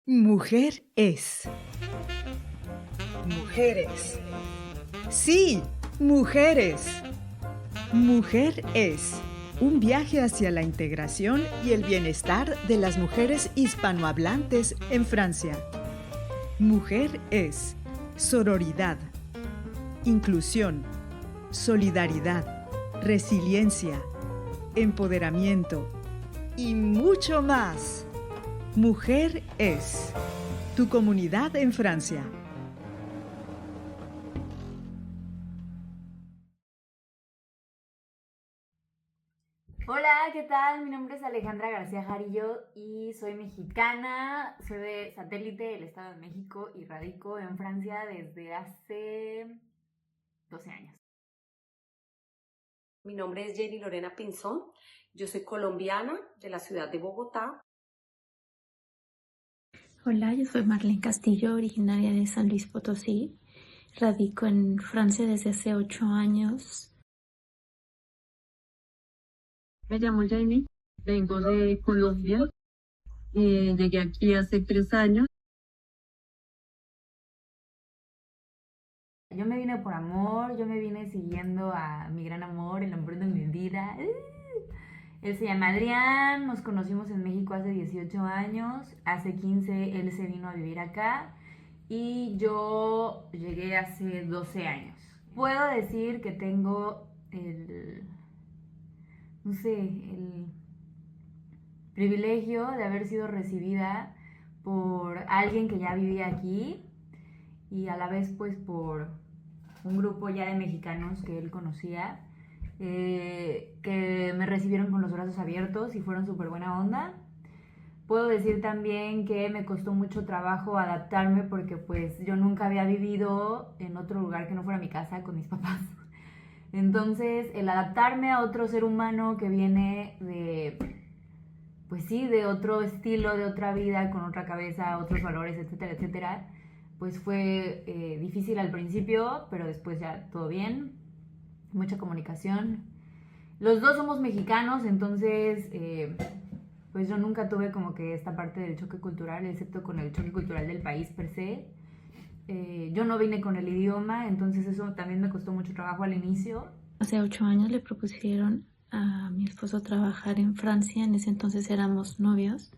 Mujer es. Mujeres. Sí, mujeres. Mujer es. Un viaje hacia la integración y el bienestar de las mujeres hispanohablantes en Francia. Mujer es sororidad, inclusión, solidaridad, resiliencia, empoderamiento y mucho más. Mujer es tu comunidad en Francia. Hola, ¿qué tal? Mi nombre es Alejandra García Jarillo y soy mexicana. Soy de Satélite, del Estado de México, y radico en Francia desde hace 12 años. Mi nombre es Jenny Lorena Pinzón, yo soy colombiana de la ciudad de Bogotá. Hola, yo soy Marlene Castillo, originaria de San Luis Potosí. Radico en Francia desde hace 8 años. Me llamo Jamie, vengo de Colombia, llegué aquí hace 3 años. Yo me vine por amor, yo me vine siguiendo a mi gran amor, el amor de mi vida. Él se llama Adrián, nos conocimos en México hace 18 años, hace 15 él se vino a vivir acá y yo llegué hace 12 años. Puedo decir que tengo el privilegio de haber sido recibida por alguien que ya vivía aquí y a la vez pues por un grupo ya de mexicanos que él conocía, que me recibieron con los brazos abiertos y fueron súper buena onda. Puedo decir también que me costó mucho trabajo adaptarme porque pues yo nunca había vivido en otro lugar que no fuera mi casa con mis papás. Entonces el adaptarme a otro ser humano que viene pues sí, de otro estilo, de otra vida, con otra cabeza, otros valores, etcétera, etcétera, pues fue difícil al principio, pero después ya todo bien, mucha comunicación. Los dos somos mexicanos, entonces pues yo nunca tuve como que esta parte del choque cultural, excepto con el choque cultural del país per se. Yo no vine con el idioma, entonces eso también me costó mucho trabajo al inicio. Hace 8 años le propusieron a mi esposo trabajar en Francia. En ese entonces éramos novios.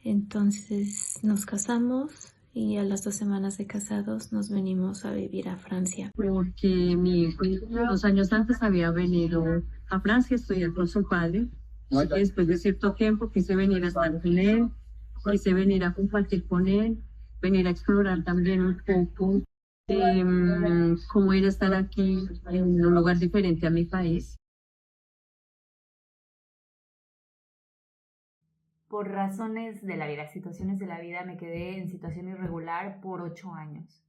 Entonces nos casamos y a las 2 semanas de casados nos venimos a vivir a Francia. Porque mi hijo 2 años antes había venido a Francia a estudiar con su padre. Y después de cierto tiempo quise venir a estar con él, quise venir a compartir con él, venir a explorar también un poco cómo ir a estar aquí en un lugar diferente a mi país. Por razones de la vida, situaciones de la vida, me quedé en situación irregular por 8 años.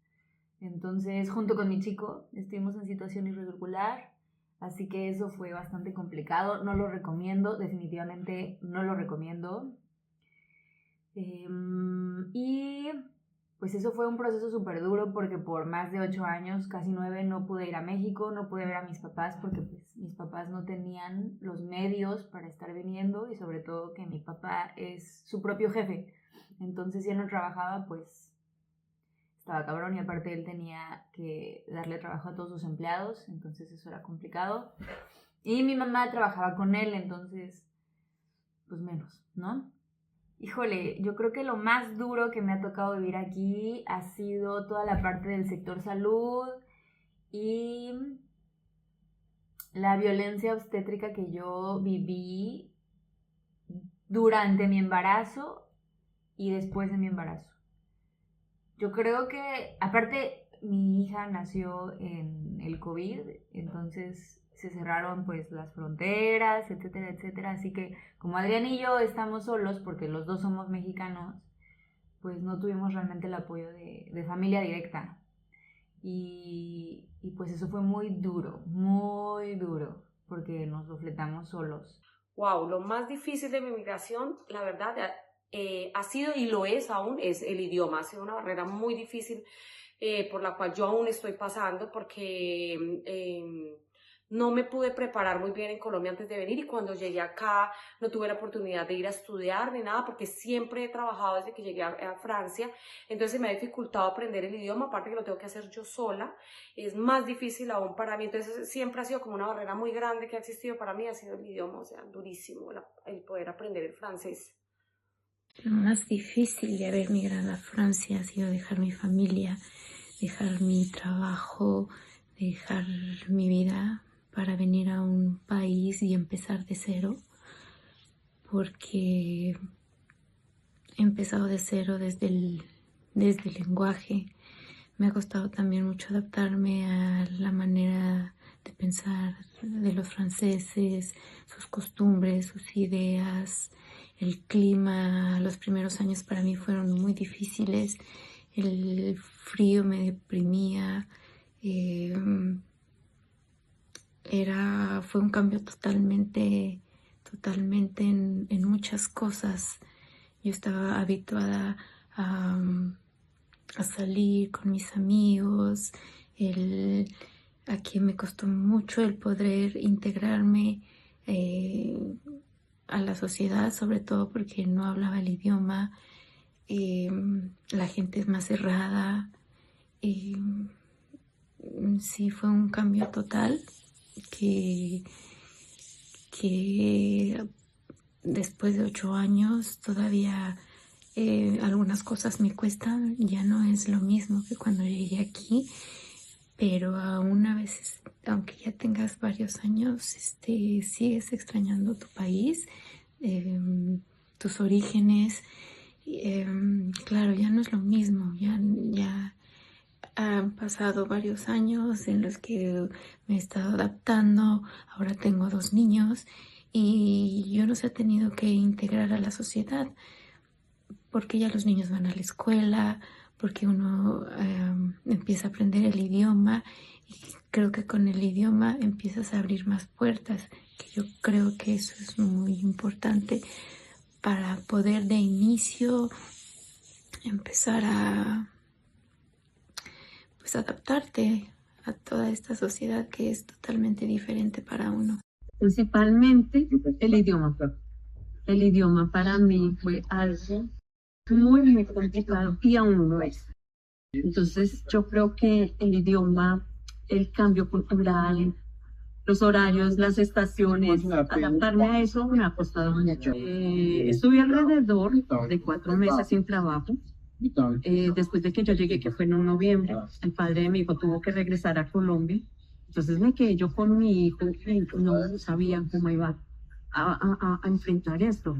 Entonces, junto con mi chico, estuvimos en situación irregular, así que eso fue bastante complicado. No lo recomiendo, definitivamente no lo recomiendo. Y pues eso fue un proceso súper duro porque por más de 8 años, casi 9, no pude ir a México, no pude ver a mis papás porque pues mis papás no tenían los medios para estar viniendo y sobre todo que mi papá es su propio jefe. Entonces si él no trabajaba, pues estaba cabrón y aparte él tenía que darle trabajo a todos sus empleados, entonces eso era complicado. Y mi mamá trabajaba con él, entonces pues menos, ¿no? Híjole, yo creo que lo más duro que me ha tocado vivir aquí ha sido toda la parte del sector salud y la violencia obstétrica que yo viví durante mi embarazo y después de mi embarazo. Yo creo que, aparte, mi hija nació en el COVID, entonces se cerraron pues las fronteras, etcétera, etcétera. Así que como Adrián y yo estamos solos, porque los dos somos mexicanos, pues no tuvimos realmente el apoyo de familia directa. Y pues eso fue muy duro, porque nos lo fletamos solos. Wow, lo más difícil de mi migración, la verdad, ha sido y lo es aún, es el idioma. Ha sido una barrera muy difícil por la cual yo aún estoy pasando porque no me pude preparar muy bien en Colombia antes de venir y cuando llegué acá no tuve la oportunidad de ir a estudiar ni nada porque siempre he trabajado desde que llegué a Francia, entonces me ha dificultado aprender el idioma, aparte que lo tengo que hacer yo sola, es más difícil aún para mí, entonces siempre ha sido como una barrera muy grande que ha existido para mí, ha sido el idioma, o sea, durísimo el poder aprender el francés. Lo más difícil de haber migrado a Francia ha sido dejar mi familia, dejar mi trabajo, dejar mi vida para venir a un país y empezar de cero, porque he empezado de cero desde el lenguaje. Me ha costado también mucho adaptarme a la manera de pensar de los franceses, sus costumbres, sus ideas, el clima. Los primeros años para mí fueron muy difíciles. El frío me deprimía. Fue un cambio totalmente en muchas cosas. Yo estaba habituada a salir con mis amigos. Aquí me costó mucho el poder integrarme a la sociedad, sobre todo porque no hablaba el idioma. La gente es más cerrada. Sí, fue un cambio total que después de 8 años todavía algunas cosas me cuestan. Ya no es lo mismo que cuando llegué aquí, pero aún a veces, aunque ya tengas varios años, sigues extrañando tu país, tus orígenes. Claro, ya no es lo mismo, ya han pasado varios años en los que me he estado adaptando. Ahora tengo 2 niños y yo los he tenido que integrar a la sociedad porque ya los niños van a la escuela, porque uno empieza a aprender el idioma y creo que con el idioma empiezas a abrir más puertas, que yo creo que eso es muy importante para poder de inicio empezar a adaptarte a toda esta sociedad que es totalmente diferente para uno. Principalmente el idioma. El idioma para mí fue algo muy complicado y aún lo es. Entonces yo creo que el idioma, el cambio cultural, los horarios, las estaciones, adaptarme a eso me ha costado mucho. Estuve alrededor de 4 meses sin trabajo. Después de que yo llegué, que fue en noviembre, el padre de mi hijo tuvo que regresar a Colombia. Entonces me quedé yo con mi hijo y no sabía cómo iba a enfrentar esto.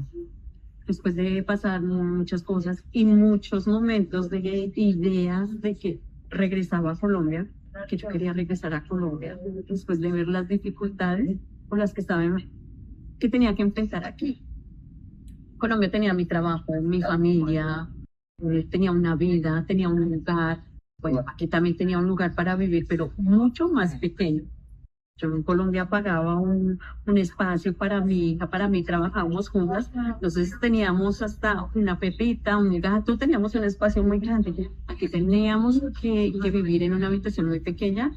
Después de pasar muchas cosas y muchos momentos de ideas de que regresaba a Colombia, que yo quería regresar a Colombia, después de ver las dificultades con las que tenía que enfrentar aquí. Colombia tenía mi trabajo, mi familia, tenía una vida, tenía un lugar. Bueno, aquí también tenía un lugar para vivir, pero mucho más pequeño. Yo en Colombia pagaba un espacio para mi hija, para mí trabajábamos juntas, entonces teníamos hasta una pepita, un gato, teníamos un espacio muy grande. Aquí teníamos que vivir en una habitación muy pequeña,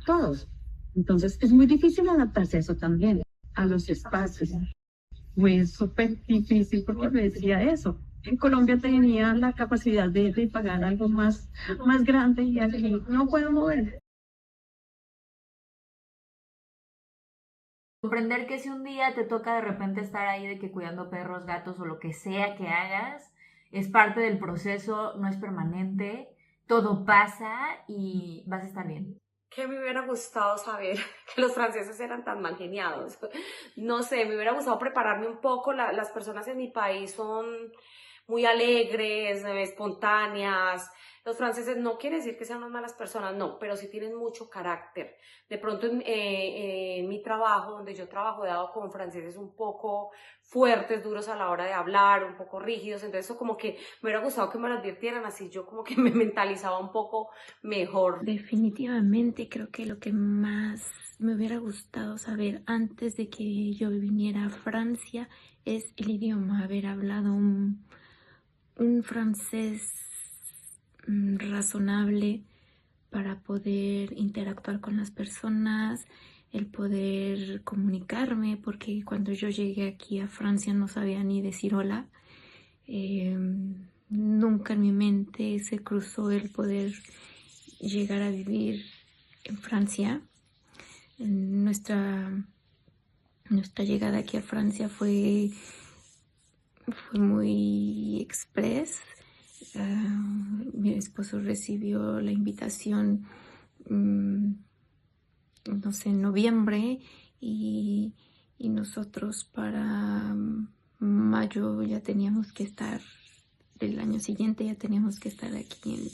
todos. Entonces es muy difícil adaptarse a eso también, a los espacios. Fue súper difícil porque me decía eso. En Colombia tenía la capacidad de pagar algo más grande y aquí no puedo mover. Comprender que si un día te toca de repente estar ahí de que cuidando perros, gatos o lo que sea que hagas, es parte del proceso, no es permanente, todo pasa y vas a estar bien. Que me hubiera gustado saber que los franceses eran tan mal geniados. No sé, me hubiera gustado prepararme un poco. Las personas en mi país son muy alegres, espontáneas. Los franceses no quiere decir que sean unas malas personas, no, pero sí tienen mucho carácter. De pronto en mi trabajo, donde yo trabajo, he dado con franceses un poco fuertes, duros a la hora de hablar, un poco rígidos, entonces eso como que me hubiera gustado que me lo advirtieran, así yo como que me mentalizaba un poco mejor. Definitivamente creo que lo que más me hubiera gustado saber antes de que yo viniera a Francia es el idioma, haber hablado un francés razonable para poder interactuar con las personas, el poder comunicarme, porque cuando yo llegué aquí a Francia no sabía ni decir hola. Nunca en mi mente se cruzó el poder llegar a vivir en Francia. Nuestra llegada aquí a Francia fue muy express. Mi esposo recibió la invitación, no sé, en noviembre, y nosotros para mayo ya teníamos que estar, del año siguiente ya teníamos que estar aquí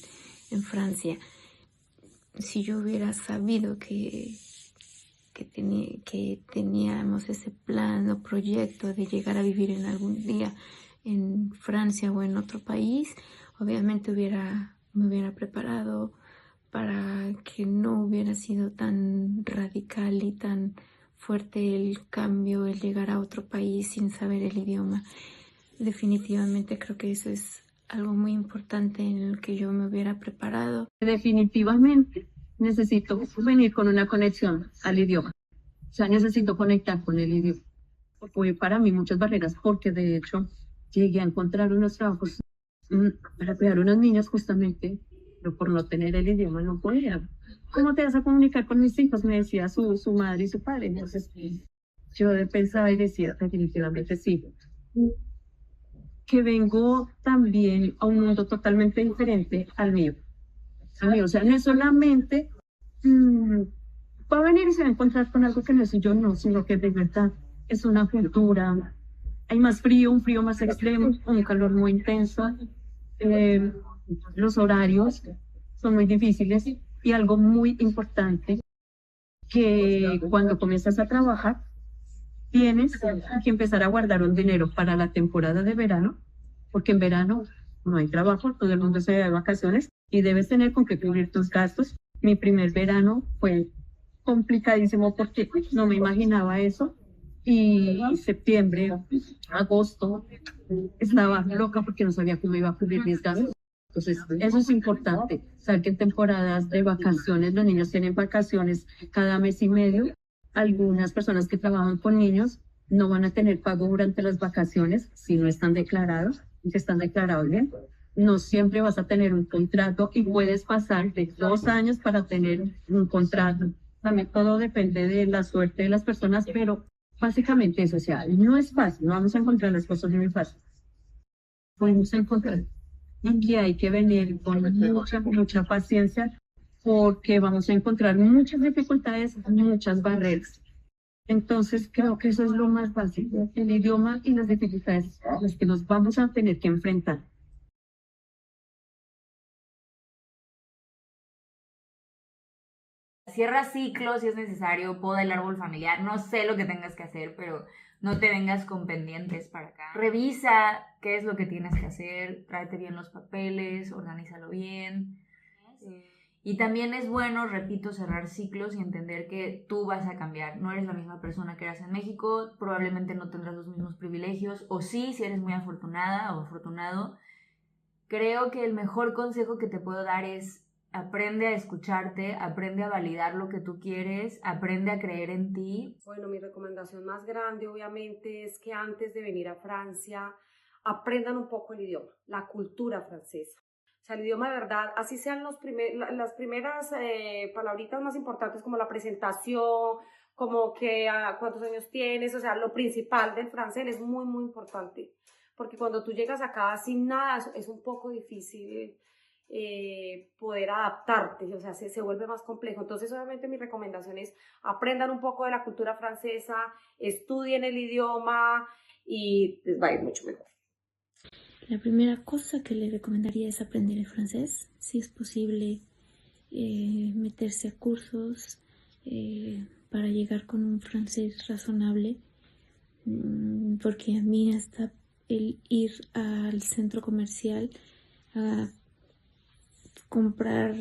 en Francia. Si yo hubiera sabido que teníamos ese plan o proyecto de llegar a vivir en algún día en Francia o en otro país, obviamente me hubiera preparado para que no hubiera sido tan radical y tan fuerte el cambio, el llegar a otro país sin saber el idioma. Definitivamente creo que eso es algo muy importante en el que yo me hubiera preparado. Definitivamente necesito venir con una conexión al idioma. O sea, necesito conectar con el idioma. Fue para mí muchas barreras, porque de hecho llegué a encontrar unos trabajos para cuidar a unos niños justamente, pero por no tener el idioma no podía. ¿Cómo te vas a comunicar con mis hijos? Me decía su madre y su padre. Entonces yo pensaba y decía, definitivamente sí, que vengo también a un mundo totalmente diferente al mío. O sea, no es solamente va a venir y se va a encontrar con algo que no soy yo, no, sino que de verdad es una cultura. Hay más frío, un frío más extremo, un calor muy intenso. Los horarios son muy difíciles, y algo muy importante, que cuando comienzas a trabajar tienes que empezar a guardar un dinero para la temporada de verano, porque en verano no hay trabajo, todo el mundo se va de vacaciones y debes tener con qué cubrir tus gastos. Mi primer verano fue complicadísimo porque no me imaginaba eso, y septiembre, agosto, estaba loca porque no sabía cómo iba a cubrir mis gastos. Entonces, eso es importante, saber que en temporadas de vacaciones los niños tienen vacaciones cada mes y medio. Algunas personas que trabajan con niños no van a tener pago durante las vacaciones si no están declarados, y si están declarados bien. No siempre vas a tener un contrato y puedes pasar de 2 años para tener un contrato. También todo depende de la suerte de las personas, pero básicamente eso, o sea, no es fácil, no vamos a encontrar las cosas muy fáciles. Podemos encontrar, y que hay que venir con mucha paciencia, porque vamos a encontrar muchas dificultades, muchas barreras. Entonces creo que eso es lo más fácil, el idioma y las dificultades a las que nos vamos a tener que enfrentar. Cierra ciclos si es necesario, poda el árbol familiar, no sé lo que tengas que hacer, pero no te vengas con pendientes para acá. Revisa qué es lo que tienes que hacer, tráete bien los papeles, organízalo bien. Y también es bueno, repito, cerrar ciclos y entender que tú vas a cambiar. No eres la misma persona que eras en México, probablemente no tendrás los mismos privilegios, o sí, si eres muy afortunada o afortunado. Creo que el mejor consejo que te puedo dar es: aprende a escucharte, aprende a validar lo que tú quieres, aprende a creer en ti. Bueno, mi recomendación más grande obviamente es que antes de venir a Francia aprendan un poco el idioma, la cultura francesa. O sea, el idioma de verdad, así sean las primeras palabritas más importantes, como la presentación, como que cuántos años tienes, o sea, lo principal del francés es muy, muy importante. Porque cuando tú llegas acá sin nada es un poco difícil poder adaptarte, o sea, se vuelve más complejo. Entonces, obviamente, mi recomendación es: aprendan un poco de la cultura francesa, estudien el idioma y les va a ir mucho mejor. La primera cosa que le recomendaría es aprender el francés, si es posible, meterse a cursos para llegar con un francés razonable, porque a mí hasta el ir al centro comercial a comprar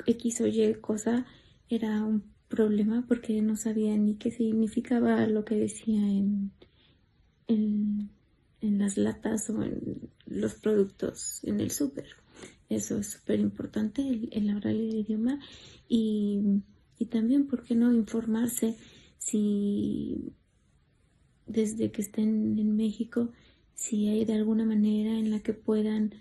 X o Y cosa era un problema, porque no sabía ni qué significaba lo que decía en las latas o en los productos en el súper. Eso es súper importante, el hablar el idioma, y y también, ¿por qué no informarse si desde que estén en México, si hay de alguna manera en la que puedan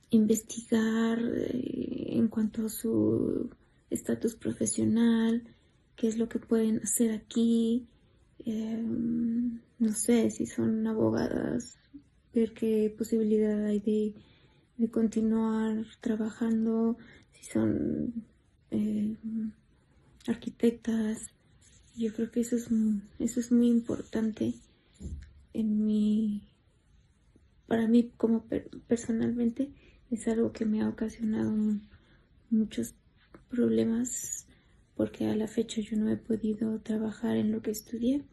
investigar en cuanto a su estatus profesional, qué es lo que pueden hacer aquí, no sé, si son abogadas, ver qué posibilidad hay de continuar trabajando, si son arquitectas. Yo creo que eso es muy importante para mí como personalmente. Es algo que me ha ocasionado muchos problemas porque a la fecha yo no he podido trabajar en lo que estudié.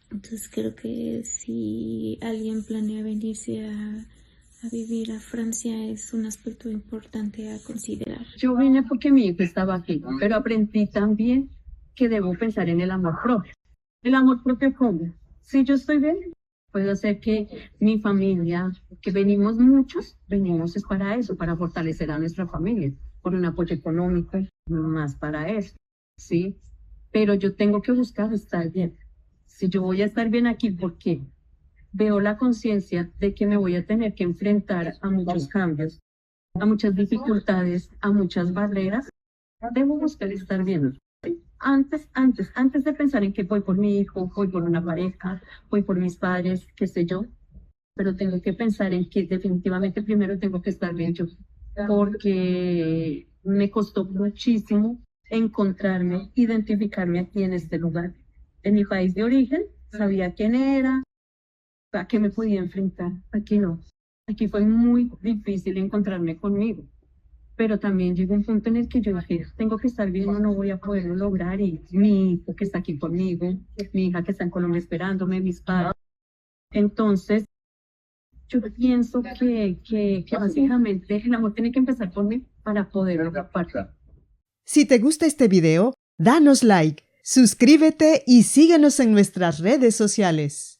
Entonces creo que si alguien planea venirse a vivir a Francia es un aspecto importante a considerar. Yo vine porque mi hijo estaba aquí, pero aprendí también que debo pensar en el amor propio. El amor propio, ¿cómo? Si yo estoy bien, puedo hacer que mi familia, que venimos muchos, venimos es para eso, para fortalecer a nuestra familia, por un apoyo económico, más para eso, ¿sí? Pero yo tengo que buscar estar bien. Si yo voy a estar bien aquí, porque veo la conciencia de que me voy a tener que enfrentar a muchos cambios, a muchas dificultades, a muchas barreras, debo buscar estar bien. Antes de pensar en que voy por mi hijo, voy por una pareja, voy por mis padres, qué sé yo, pero tengo que pensar en que definitivamente primero tengo que estar bien yo, porque me costó muchísimo encontrarme, identificarme aquí en este lugar. En mi país de origen, sabía quién era, a qué me podía enfrentar. Aquí no. Aquí fue muy difícil encontrarme conmigo. Pero también llegó un punto en el que yo dije, tengo que estar bien o no voy a poderlo lograr. Y mi hijo que está aquí conmigo, mi hija que está en Colombia esperándome, mis padres. Entonces, yo pienso que básicamente el amor tiene que empezar por mí para poder lograr. Si te gusta este video, danos like, suscríbete y síguenos en nuestras redes sociales.